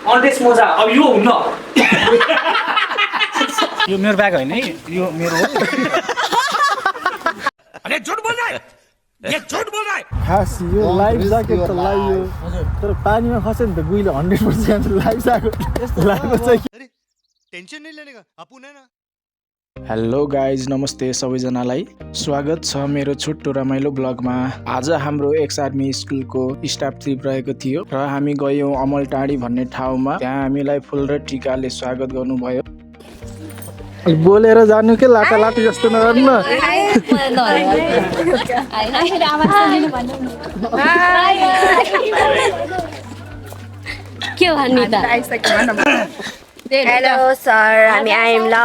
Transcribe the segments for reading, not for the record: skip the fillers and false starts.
अन्टेस मोजा अब यो हुन्न यो मेरो ब्याग होइन है, यो मेरो हो। अरे झूठ बोल रहा है, ये झूठ बोल रहा है। खास यो लाइफ ज्याकेट त लगाइयो तर पानीमा खस्यो नि त गुइले 100% लाइफ ज्याकेट लगाएको चाहिँ। टेंशन नहीं लेने का, अपन है ना। हेलो गाइज, नमस्ते सबैजनालाई। स्वागत छ मेरो छोटो रमाइलो ब्लगमा। आज हाम्रो एक्स आर्मी स्कुलको स्टाफ ट्रिप रहेको थियो र हामी गयौँ अमलटाडी भन्ने ठाउँमा। त्यहाँ हामीलाई फुल र टिकाले स्वागत गर्नुभयो। बोलेर जानु के लाटा लाटी जस्तो नगर्नु न। के भन्नु त? हेलो सर, हामी आइम ल।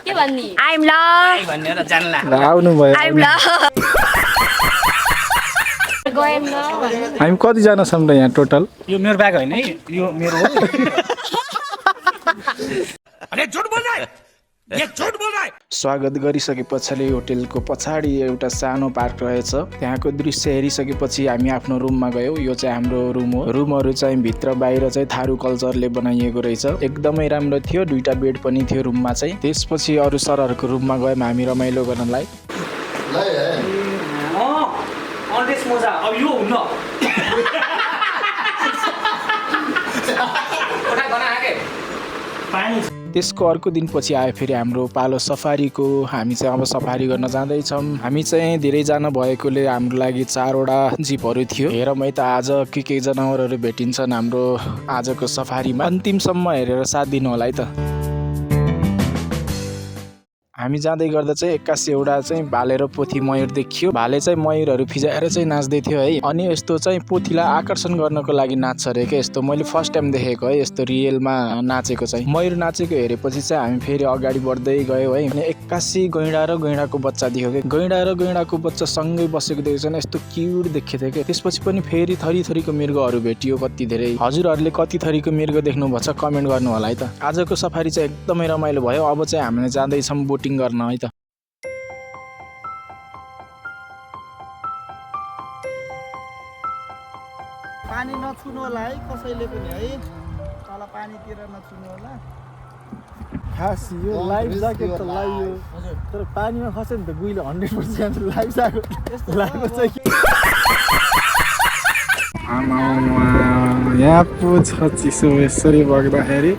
के भन्नी? आइम ल भनेर जानला आउनु भयो। आइम ल गएम ल। हामी कतिजना छौँ त यहाँ टोटल? यो मेरो ब्याग होइन है, यो मेरो हो। अरे झूठ बोल रहा है, ये झूठ बोल रहा है। स्वागत गरिसके पछाडि होटेलको पछाडि एउटा सानो पार्क रहेछ। त्यहाँको दृश्य हेरिसकेपछि हामी आफ्नो रुममा गयौँ। यो चाहिँ हाम्रो रुम हो। रुमहरू चाहिँ भित्र बाहिर चाहिँ थारू कल्चरले बनाइएको रहेछ। एकदमै राम्रो थियो। 2टा बेड पनि थियो रुममा चाहिँ। त्यसपछि अरू सरहरूको रुममा गयौँ हामी रमाइलो गर्नलाई। अन्टेस मोजा अब यो हुन्न त्यसको अर्को दिनपछि आयो फेरि हाम्रो पालो सफारीको। हामी चाहिँ अब सफारी गर्न जाँदैछौँ। हामी चाहिँ धेरैजना भएकोले हाम्रो लागि 4वटा जिपहरू थियो। हेरौँ है त आज के जनावरहरू भेटिन्छन् हाम्रो आजको सफारीमा। अन्तिमसम्म हेरेर साथ दिनु होला है त। हामी जाँदै गर्दा चाहिँ एक्कासी एउटा चाहिँ भाले र पोथी मयूर देखियो। भाले चाहिँ मयूरहरू फिजाएर चाहिँ नाच्दै थियो है। अनि यस्तो चाहिँ पोथीलाई आकर्षण गर्नको लागि नाच्छ अरे क्या। यस्तो मैले फर्स्ट टाइम देखेको है, यस्तो रियलमा नाचेको चाहिँ। मयूर नाचेको हेरेपछि चाहिँ हामी फेरि अगाडि बढ्दै गयौँ है। अनि एक्कासी गैँडा र गैँडाको बच्चा देख्यो क्या। गैँडा र गैँडाको बच्चा सँगै बसेको देखेको छैन, यस्तो क्युट देखेको थियो क्या। त्यसपछि पनि फेरि थरी थरीको मृगहरू भेटियो कति धेरै। हजुरहरूले कति थरीको मृग देख्नुभएको छ कमेन्ट गर्नु होला है त। आजको सफारी चाहिँ एकदमै रमाइलो भयो। अब चाहिँ हामीले जाँदैछौँ बोटिङ गर्न है त। पानी नछुनु होला है कसैले पनि है, तल पानीतिर नछुनु होला। खास यो लाइफ ज्याकेट त लगाइयो तर पानीमा खस्यो नि त गुइले 100% लाइफ ज्याकेट लगाएको चाहिँ। यहाँ पो छ चिसो यसरी बग्दाखेरि।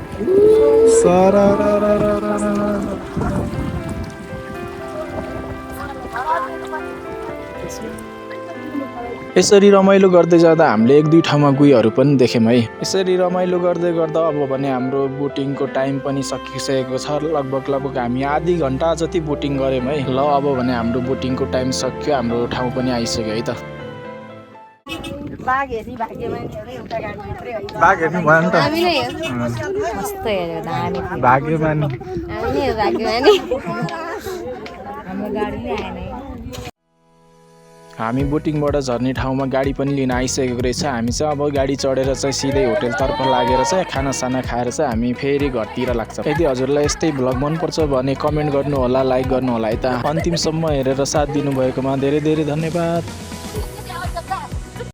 यसरी रमाइलो गर्दै जाँदा हामीले 1-2 ठाउँमा गुईहरू पनि देख्यौँ है। यसरी रमाइलो गर्दै गर्दा अब भने हाम्रो बोटिङको टाइम पनि सकिसकेको छ। लगभग हामी आधी घन्टा जति बोटिङ गऱ्यौँ है। ल अब भने हाम्रो बोटिङको टाइम सक्यो, हाम्रो ठाउँ पनि आइसक्यो है त। बाघ हेर्नु भयो नि त? कस्तो हेर्यो त हामी भाग्यमानी। हाम्रो गाडी नै आएन। हामी बोटिङबाट झर्ने ठाउँमा गाडी पनि लिन आइसकेको रहेछ। हामी चाहिँ अब गाडी चढेर चाहिँ सिधै होटेलतर्फ लागेर चाहिँ खानासाना खाएर चाहिँ हामी फेरि घरतिर लाग्छ। यदि हजुरलाई यस्तै भ्लग मनपर्छ भने कमेन्ट गर्नु होला, लाइक गर्नु होला है त। अन्तिमसम्म हेरेर साथ दिनुभएकोमा धेरै धेरै धन्यवाद।